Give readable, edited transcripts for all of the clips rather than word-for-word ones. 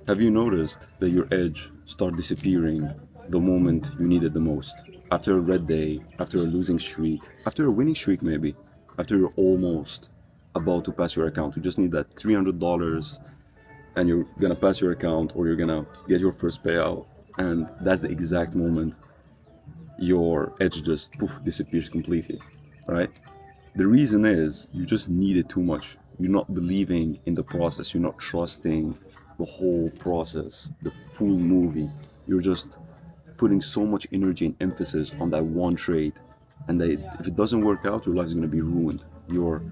Have you noticed that your edge start disappearing the moment you need it the most? After a red day, after a losing streak, after a winning streak maybe, after you're almost about to pass your account, you just need that $300 and you're gonna pass your account or you're gonna get your first payout, and that's the exact moment your edge just poof, disappears completely, right? The reason is you just need it too much. You're not believing in the process. You're not trusting the whole process, the full movie. You're just putting so much energy and emphasis on that one trade. And that if it doesn't work out, your life is going to be ruined. Your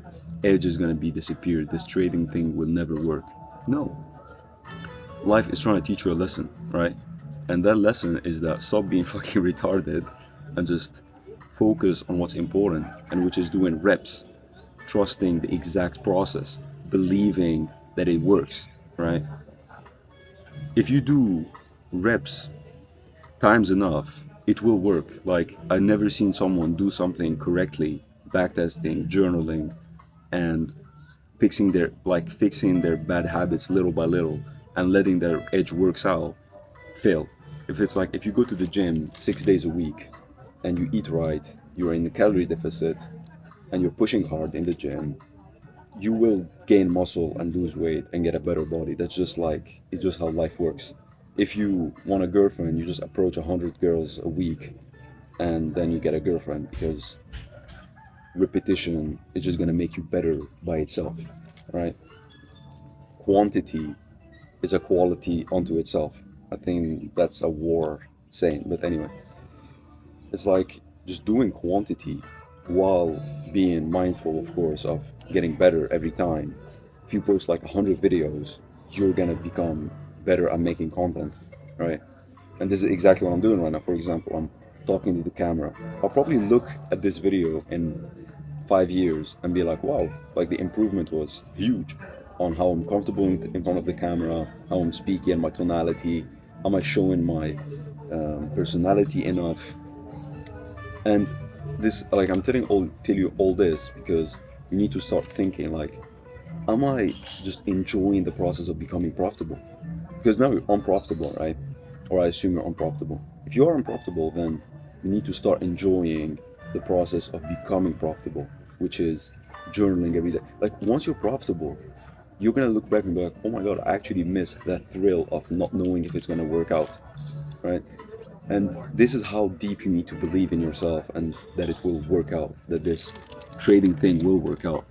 edge is going to be disappeared. This trading thing will never work. No, life is trying to teach you a lesson, right? And that lesson is that stop being fucking retarded and just focus on what's important, and which is doing reps, trusting the exact process, believing that it works, right? If you do reps times enough, it will work. Like, I've never seen someone do something correctly, backtesting, journaling, and fixing their bad habits little by little and letting their edge works out fail. If it's like if you go to the gym 6 days a week and you eat right, you're in a calorie deficit and you're pushing hard in the gym, you will gain muscle and lose weight and get a better body. That's just like it's just how life works. If you want a girlfriend, you just approach 100 girls a week and then you get a girlfriend because repetition is just gonna make you better by itself, right? Quantity is a quality unto itself. I think that's a war saying, but anyway, it's like just doing quantity while being mindful, of course, of getting better every time. If you post like 100 videos, you're gonna become better at making content, right? And this is exactly what I'm doing right now. For example, I'm talking to the camera. I'll probably look at this video in 5 years and be like, wow, like the improvement was huge on how I'm comfortable in front of the camera, how I'm speaking, my tonality, am I showing my personality enough? And this, like, I'm tell you all this because you need to start thinking like, am I just enjoying the process of becoming profitable? Because now you're unprofitable, right? Or I assume you're unprofitable. If you are unprofitable, then you need to start enjoying the process of becoming profitable, which is journaling every day. Like, once you're profitable, you're gonna look back and be like, oh my god, I actually miss that thrill of not knowing if it's gonna work out, right? And this is how deep you need to believe in yourself and that it will work out, that this trading thing will work out.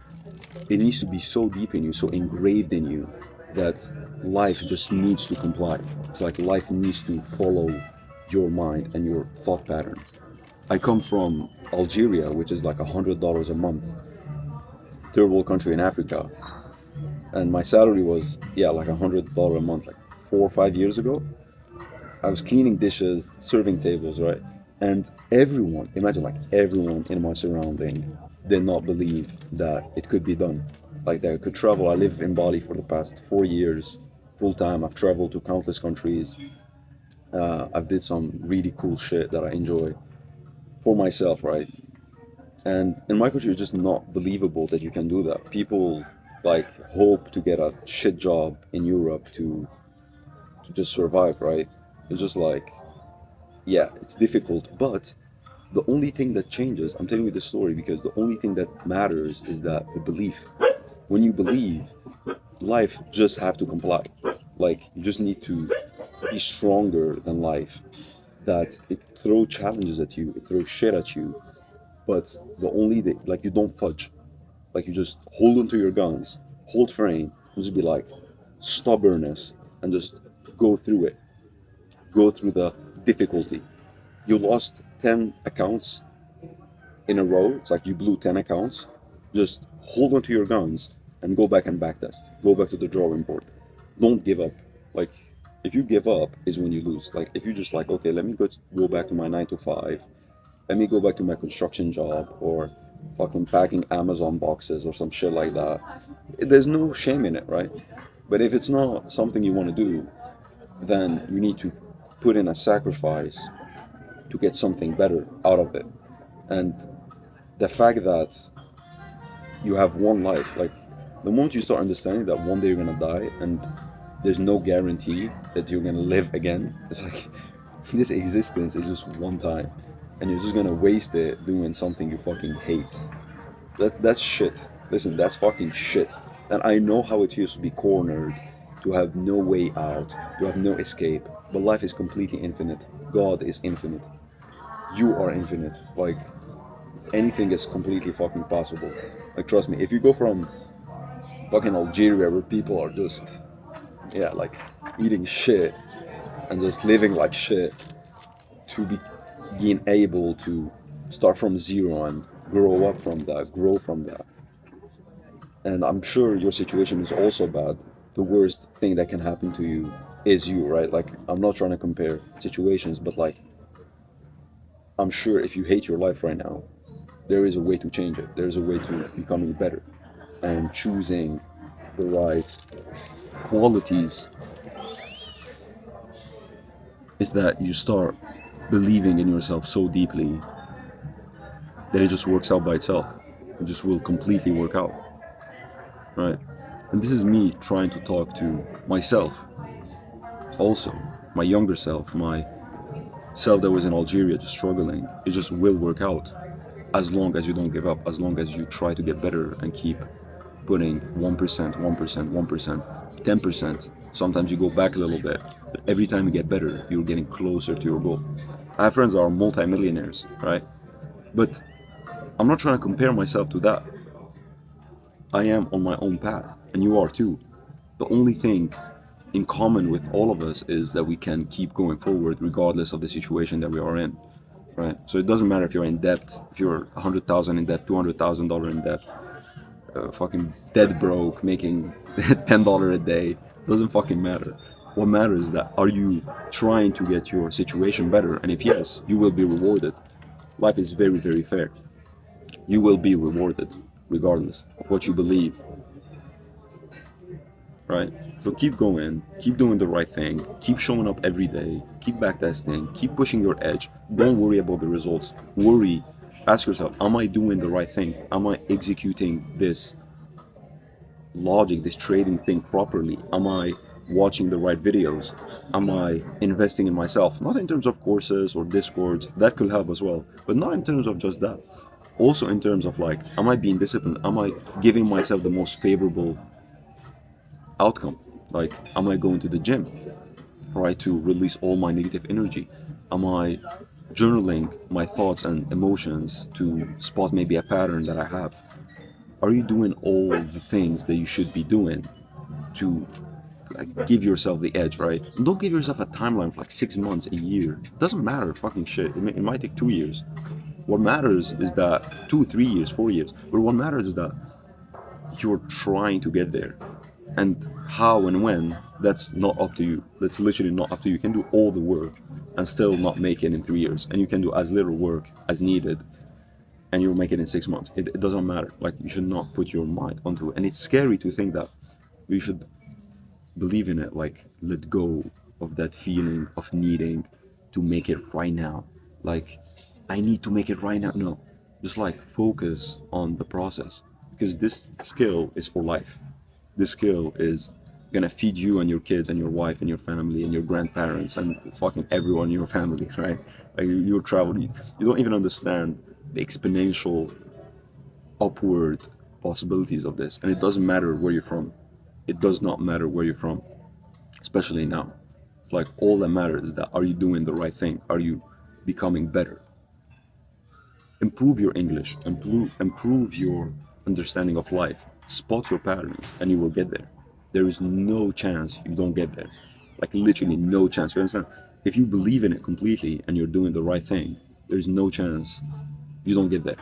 It needs to be so deep in you, so engraved in you, that life just needs to comply. It's like life needs to follow your mind and your thought pattern. I come from Algeria, which is like $100 a month, third world country in Africa, and my salary was like $100 a month, like 4 or 5 years ago. I was cleaning dishes, serving tables, right? And everyone, imagine like everyone in my surrounding did not believe that it could be done. Like that I could travel. I live in Bali for the past 4 years, full time. I've traveled to countless countries. I've did some really cool shit that I enjoy for myself, right? And in my country, it's just not believable that you can do that. People like hope to get a shit job in Europe to just survive, right? It's just like, yeah, it's difficult, but the only thing that changes, I'm telling you this story because the only thing that matters is that the belief. When you believe, life just have to comply. Like, you just need to be stronger than life. That it throw challenges at you, it throws shit at you, but the only thing, like, you don't fudge. Like, you just hold onto your guns, hold frame, and just be like stubbornness, and just go through it, go through the difficulty. You lost 10 accounts in a row. It's like you blew 10 accounts. Just hold onto your guns and go back and backtest. Go back to the drawing board. Don't give up. Like, if you give up is when you lose. Like, if you just like, okay, let me go back to my 9 to 5. Let me go back to my construction job or fucking packing Amazon boxes or some shit like that. There's no shame in it, right? But if it's not something you want to do, then you need to put in a sacrifice to get something better out of it. And the fact that you have one life, like the moment you start understanding that one day you're gonna die, and There's no guarantee that you're gonna live again. It's like this existence is just one time, and you're just gonna waste it doing something you fucking hate. That's shit. Listen, that's fucking shit. And I know how it feels to be cornered, to have no way out, to have no escape. But life is completely infinite. God is infinite. You are infinite. Like anything is completely fucking possible. Like trust me, if you go from fucking Algeria where people are just yeah, like eating shit and just living like shit to be being able to start from zero and grow up from that, grow from that. And I'm sure your situation is also bad. The worst thing that can happen to you is you, right? Like I'm not trying to compare situations, but like I'm sure if you hate your life right now, there is a way to change it. There's a way to becoming better and choosing the right qualities is that you start believing in yourself so deeply that it just works out by itself. It just will completely work out, right? And this is me trying to talk to myself also, my younger self, my self that was in Algeria just struggling. It just will work out as long as you don't give up, as long as you try to get better and keep putting 1%, 1%, 1%, 10%. Sometimes you go back a little bit, but every time you get better, you're getting closer to your goal. I have friends that are multimillionaires, right? But I'm not trying to compare myself to that. I am on my own path, and you are too. The only thing in common with all of us is that we can keep going forward regardless of the situation that we are in, right? So it doesn't matter if you're in debt, if you're 100,000 in debt, $200,000 in debt, fucking dead broke, making $10 a day. Doesn't fucking matter. What matters is that are you trying to get your situation better? And if yes, you will be rewarded. Life is very, very fair. You will be rewarded regardless of what you believe, right? So keep going, keep doing the right thing, keep showing up every day, keep backtesting, keep pushing your edge. Don't worry about the results. Worry, ask yourself, am I doing the right thing? Am I executing this logic, this trading thing properly? Am I watching the right videos? Am I investing in myself? Not in terms of courses or discords, that could help as well, but not in terms of just that. Also in terms of like, am I being disciplined? Am I giving myself the most favorable outcome? Like, am I going to the gym, right, to release all my negative energy? Am I journaling my thoughts and emotions to spot maybe a pattern that I have? Are you doing all the things that you should be doing to like give yourself the edge, right? And don't give yourself a timeline for like 6 months, a year. It doesn't matter, fucking shit. It might take 2 years. What matters is that 2, 3 years, 4 years. But what matters is that you're trying to get there. And how and when, that's not up to you. That's literally not up to you. You can do all the work and still not make it in 3 years. And you can do as little work as needed and you'll make it in 6 months. It doesn't matter. Like, you should not put your mind onto it. And it's scary to think that. You should believe in it. Like, let go of that feeling of needing to make it right now. Like, I need to make it right now. No, just like focus on the process, because this skill is for life. This skill is gonna feed you and your kids and your wife and your family and your grandparents and fucking everyone in your family, right? Like, you're traveling, you don't even understand the exponential upward possibilities of this. And it doesn't matter where you're from. It does not matter where you're from, especially now. Like, all that matters is that are you doing the right thing? Are you becoming better? Improve your English, improve your understanding of life, spot your patterns, and you will get there. There is no chance you don't get there. Like, literally no chance. You understand? If you believe in it completely and you're doing the right thing, there's no chance you don't get there.